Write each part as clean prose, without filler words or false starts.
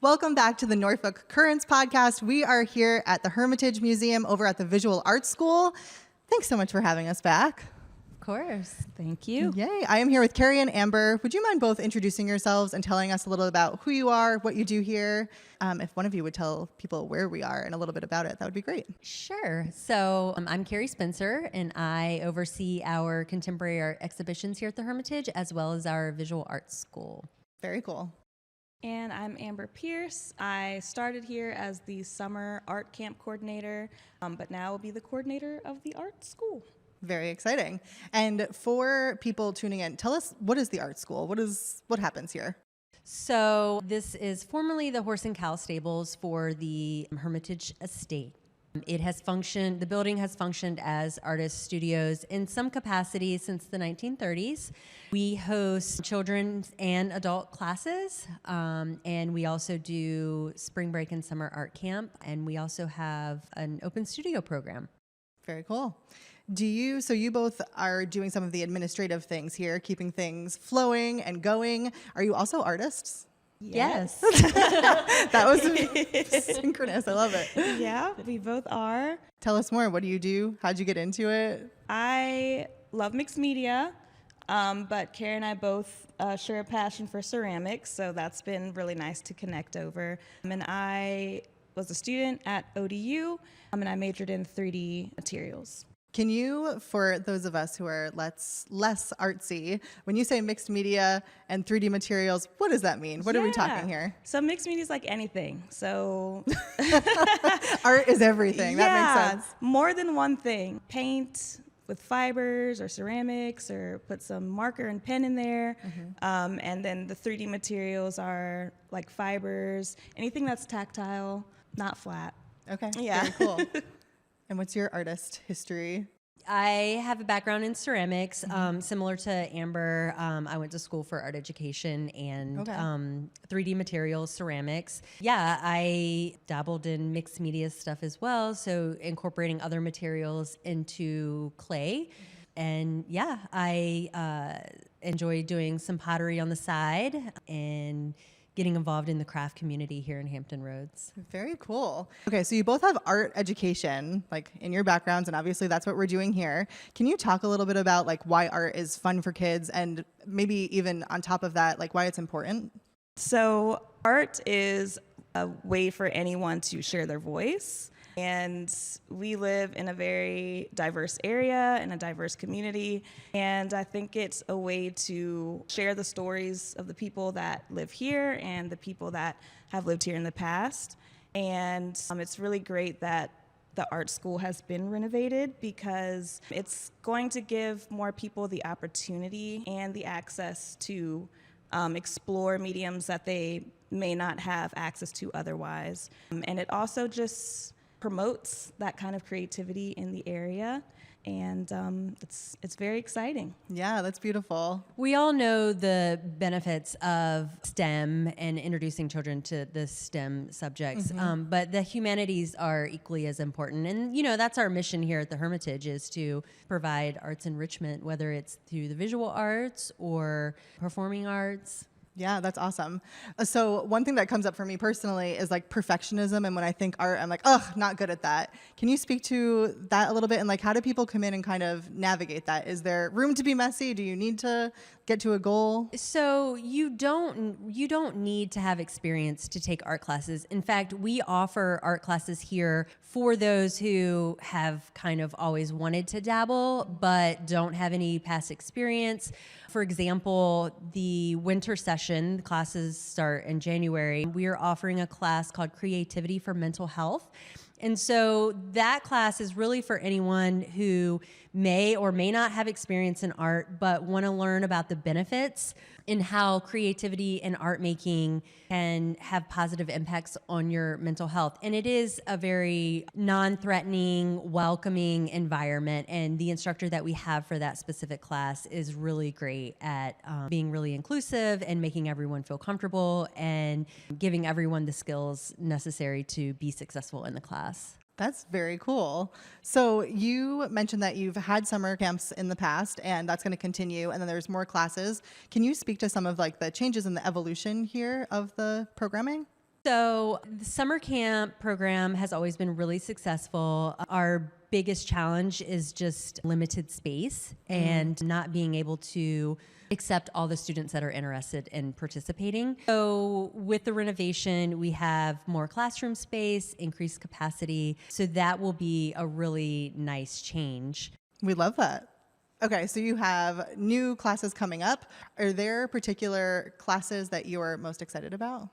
Welcome back to the Norfolk Currents podcast. We are here at the Hermitage Museum over at the Visual Arts School. Thanks so much for having us back. Of course. Thank you. Yay. I am here with Carrie and Amber. Would you mind both introducing yourselves and telling us a little about who you are, what you do here? If one of you would tell people where we are and a little bit about it, that would be great. Sure. So I'm Carrie Spencer, and I oversee our contemporary art exhibitions here at the Hermitage, as well as our visual arts school. Very cool. And I'm Amber Pierce. I started here as the summer art camp coordinator, but now will be the coordinator of the art school. Very exciting. And for people tuning in, tell us, what is the art school? What happens here? So this is formerly the Horse and Cow Stables for the Hermitage Estate. The building has functioned as artist studios in some capacity since the 1930s. We host children's and adult classes, and we also do spring break and summer art camp, and we also have an open studio program. Very cool. So you both are doing some of the administrative things here, keeping things flowing and going. Are you also artists? Yes. That was synchronous. I love it. Yeah, we both are. Tell us more. What do you do? How'd you get into it? I love mixed media, but Carrie and I both share a passion for ceramics, so that's been really nice to connect over. And I was a student at ODU, and I majored in 3D materials. Can you, for those of us who are less artsy, when you say mixed media and 3D materials, what does that mean? What are we talking here? So mixed media is like anything. So art is everything. That makes sense. More than one thing. Paint with fibers or ceramics, or put some marker and pen in there. Mm-hmm. And then the 3D materials are like fibers, anything that's tactile, not flat. Okay. Yeah. Very cool. And what's your artist history? I have a background in ceramics, similar to Amber. I went to school for art education and 3D materials, ceramics. Yeah, I dabbled in mixed media stuff as well, so incorporating other materials into clay. And yeah, I enjoy doing some pottery on the side and getting involved in the craft community here in Hampton Roads. Very cool. Okay, so you both have art education, like in your backgrounds, and obviously that's what we're doing here. Can you talk a little bit about like why art is fun for kids, and maybe even on top of that, like why it's important? So art is a way for anyone to share their voice. And we live in a very diverse area, in a diverse community, and I think it's a way to share the stories of the people that live here and the people that have lived here in the past. And it's really great that the art school has been renovated, because it's going to give more people the opportunity and the access to explore mediums that they may not have access to otherwise. And it also just promotes that kind of creativity in the area, and it's very exciting. Yeah, that's beautiful. We all know the benefits of STEM and introducing children to the STEM subjects, but the humanities are equally as important. And that's our mission here at the Hermitage, is to provide arts enrichment, whether it's through the visual arts or performing arts. Yeah, that's awesome. So one thing that comes up for me personally is like perfectionism. And when I think art, I'm like, not good at that. Can you speak to that a little bit? And like, how do people come in and kind of navigate that? Is there room to be messy? Do you need to get to a goal? So you don't need to have experience to take art classes. In fact, we offer art classes here for those who have kind of always wanted to dabble but don't have any past experience. For example, the winter session, the classes start in January. We are offering a class called Creativity for Mental Health. And so that class is really for anyone who may or may not have experience in art, but want to learn about the benefits and how creativity and art making can have positive impacts on your mental health. And it is a very non-threatening, welcoming environment. And the instructor that we have for that specific class is really great at being really inclusive and making everyone feel comfortable and giving everyone the skills necessary to be successful in the class. That's very cool. So you mentioned that you've had summer camps in the past, and that's going to continue, and then there's more classes. Can you speak to some of like the changes in the evolution here of the programming? So the summer camp program has always been really successful. Our biggest challenge is just limited space and not being able to accept all the students that are interested in participating. So with the renovation, we have more classroom space, increased capacity. So that will be a really nice change. We love that. Okay, so you have new classes coming up. Are there particular classes that you're most excited about?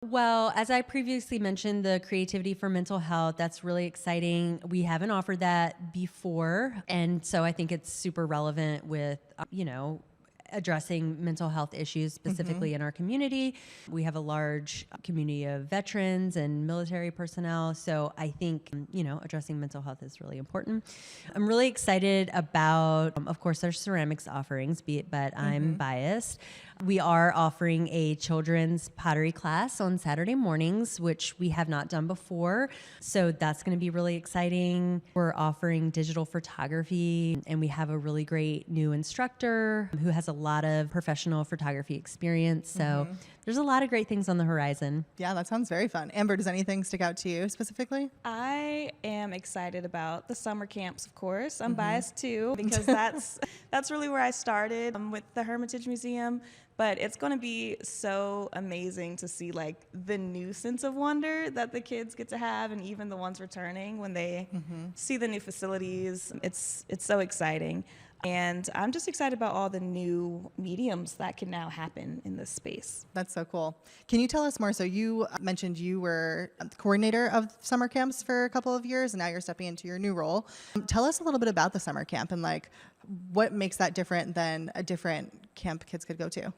Well, as I previously mentioned, the Creativity for Mental Health, that's really exciting. We haven't offered that before. And so I think it's super relevant with, addressing mental health issues specifically in our community. We have a large community of veterans and military personnel. So I think, addressing mental health is really important. I'm really excited about, of course, our ceramics offerings, but I'm biased. We are offering a children's pottery class on Saturday mornings, which we have not done before. So that's going to be really exciting. We're offering digital photography, and we have a really great new instructor who has a lot of professional photography experience. So there's a lot of great things on the horizon. Yeah, that sounds very fun. Amber, does anything stick out to you specifically? I am excited about the summer camps, of course. I'm biased too, because that's really where I started with the Hermitage Museum. But it's going to be so amazing to see like the new sense of wonder that the kids get to have, and even the ones returning when they see the new facilities. It's so exciting. And I'm just excited about all the new mediums that can now happen in this space. That's so cool. Can you tell us more? So you mentioned you were coordinator of summer camps for a couple of years, and now you're stepping into your new role. Tell us a little bit about the summer camp and like what makes that different than a different camp kids could go to.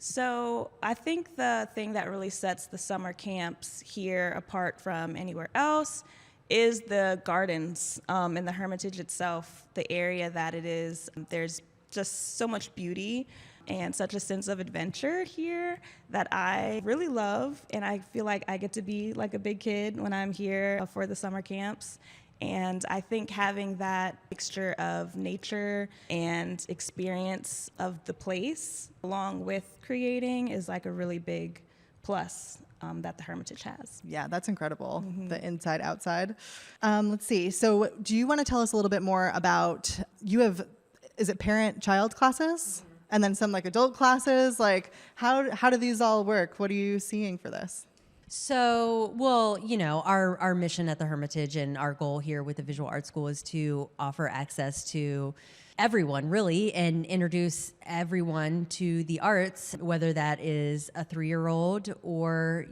So I think the thing that really sets the summer camps here apart from anywhere else is the gardens in the Hermitage itself, the area that it is. There's just so much beauty and such a sense of adventure here that I really love, and I feel like I get to be like a big kid when I'm here for the summer camps. And I think having that mixture of nature and experience of the place along with creating is like a really big plus that the Hermitage has. Yeah, that's incredible. The inside outside. Let's see. So do you want to tell us a little bit more about, is it parent-child classes? And then some like adult classes? Like how do these all work? What are you seeing for this? So, well, our mission at the Hermitage and our goal here with the Visual Arts School is to offer access to everyone, really, and introduce everyone to the arts, whether that is a 3-year-old or,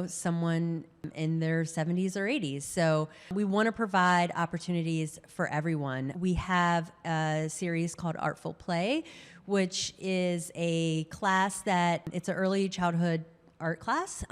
someone in their 70s or 80s. So we want to provide opportunities for everyone. We have a series called Artful Play, which is a class it's an early childhood art class.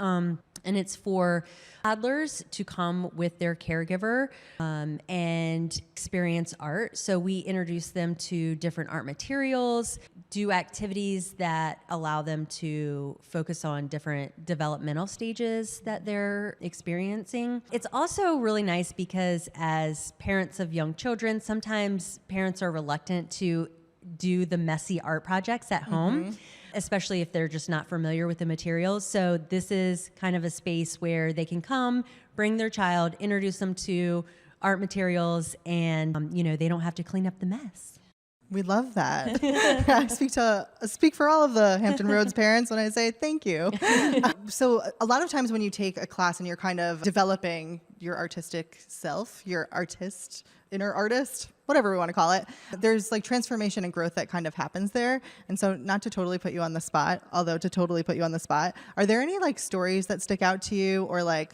And it's for toddlers to come with their caregiver and experience art. So we introduce them to different art materials, do activities that allow them to focus on different developmental stages that they're experiencing. It's also really nice because as parents of young children, sometimes parents are reluctant to do the messy art projects at home, especially if they're just not familiar with the materials. So this is kind of a space where they can come, bring their child, introduce them to art materials, and they don't have to clean up the mess. We love that. I speak for all of the Hampton Roads parents when I say thank you. So a lot of times when you take a class and you're kind of developing your artistic self, your inner artist, whatever we want to call it, there's like transformation and growth that kind of happens there. And so not to totally put you on the spot, although to totally put you on the spot, are there any like stories that stick out to you or like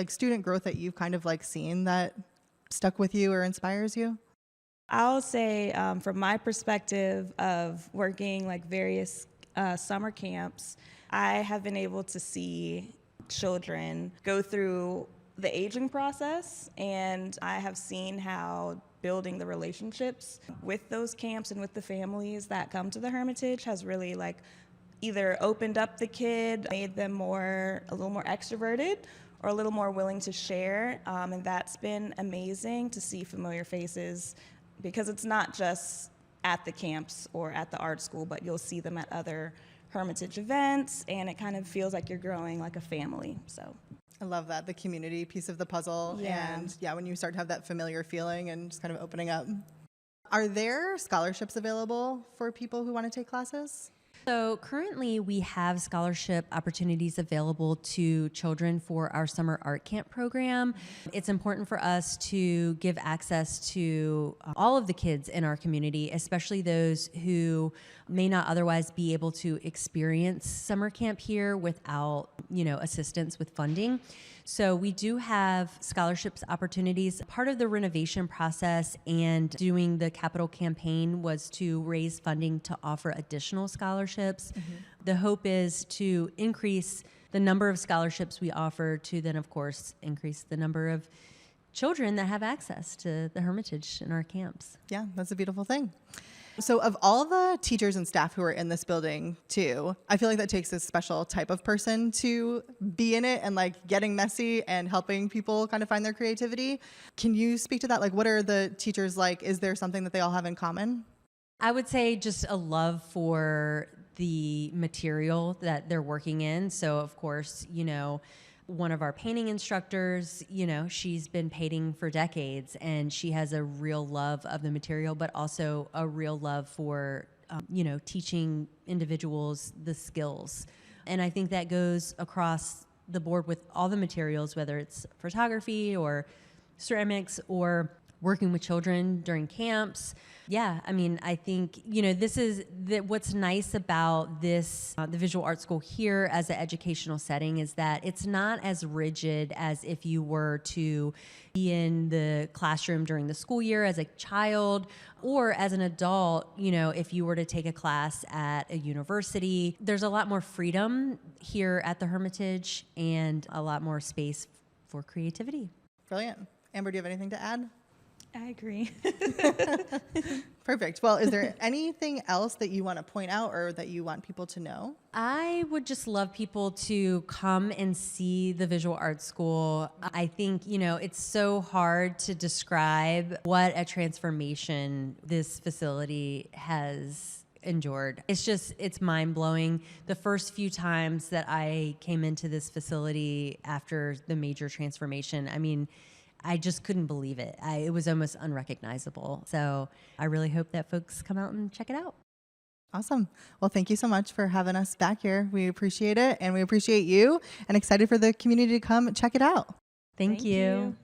student growth that you've kind of like seen that stuck with you or inspires you? I'll say from my perspective of working like various summer camps, I have been able to see children go through the aging process, and I have seen how building the relationships with those camps and with the families that come to the Hermitage has really like either opened up the kid, made them a little more extroverted, or a little more willing to share, and that's been amazing to see familiar faces, because it's not just at the camps or at the art school, but you'll see them at other Hermitage events, and it kind of feels like you're growing like a family. So I love that, the community piece of the puzzle. Yeah. And yeah, when you start to have that familiar feeling and just kind of opening up. Are there scholarships available for people who want to take classes? So currently we have scholarship opportunities available to children for our summer art camp program. It's important for us to give access to all of the kids in our community, especially those who may not otherwise be able to experience summer camp here without, assistance with funding. So we do have scholarships opportunities. Part of the renovation process and doing the capital campaign was to raise funding to offer additional scholarships. The hope is to increase the number of scholarships we offer to then, of course, increase the number of children that have access to the Hermitage in our camps. Yeah, that's a beautiful thing. So of all the teachers and staff who are in this building too, I feel like that takes a special type of person to be in it and like getting messy and helping people kind of find their creativity. Can you speak to that? Like, what are the teachers like? Is there something that they all have in common? I would say just a love for the material that they're working in. So of course, one of our painting instructors, she's been painting for decades and she has a real love of the material, but also a real love for, teaching individuals the skills. And I think that goes across the board with all the materials, whether it's photography or ceramics or working with children during camps. Yeah, I think, this is what's nice about this, the visual art school here as an educational setting is that it's not as rigid as if you were to be in the classroom during the school year as a child or as an adult, if you were to take a class at a university. There's a lot more freedom here at the Hermitage and a lot more space for creativity. Brilliant. Amber, do you have anything to add? I agree. Perfect. Well, is there anything else that you want to point out or that you want people to know? I would just love people to come and see the visual arts school. I think, it's so hard to describe what a transformation this facility has endured. It's mind-blowing. The first few times that I came into this facility after the major transformation, I just couldn't believe it. It was almost unrecognizable. So I really hope that folks come out and check it out. Awesome. Well, thank you so much for having us back here. We appreciate it, and we appreciate you, and excited for the community to come check it out. Thank you.